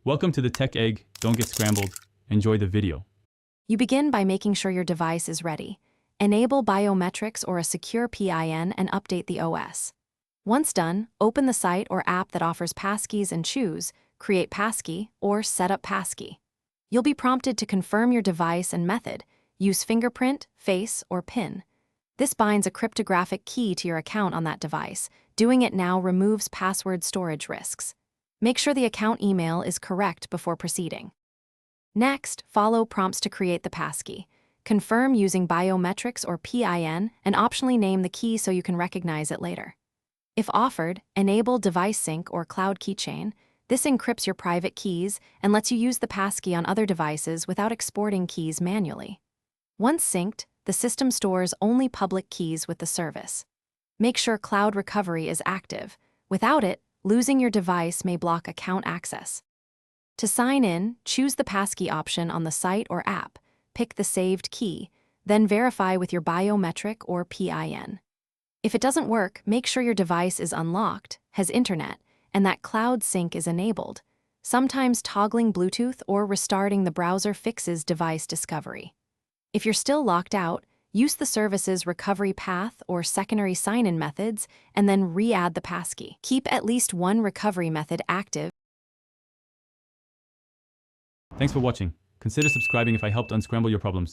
Welcome to the Tech Egg. Don't get scrambled. Enjoy the video. You begin by making sure your device is ready. Enable biometrics or a secure PIN and update the OS. Once done, open the site or app that offers passkeys and choose Create Passkey or Set up Passkey. You'll be prompted to confirm your device and method. Use fingerprint, face, or PIN. This binds a cryptographic key to your account on that device. Doing it now removes password storage risks. Make sure the account email is correct before proceeding. Next, follow prompts to create the passkey. Confirm using biometrics or PIN and optionally name the key so you can recognize it later. If offered, enable device sync or cloud keychain. This encrypts your private keys and lets you use the passkey on other devices without exporting keys manually. Once synced, the system stores only public keys with the service. Make sure cloud recovery is active. Without it, losing your device may block account access. To sign in, choose the passkey option on the site or app, pick the saved key, then verify with your biometric or PIN. If it doesn't work, make sure your device is unlocked, has internet, and that cloud sync is enabled. Sometimes toggling Bluetooth or restarting the browser fixes device discovery. If you're still locked out, use the service's recovery path or secondary sign-in methods and then re-add the passkey. Keep at least one recovery method active. Thanks for watching. Consider subscribing if I helped unscramble your problems.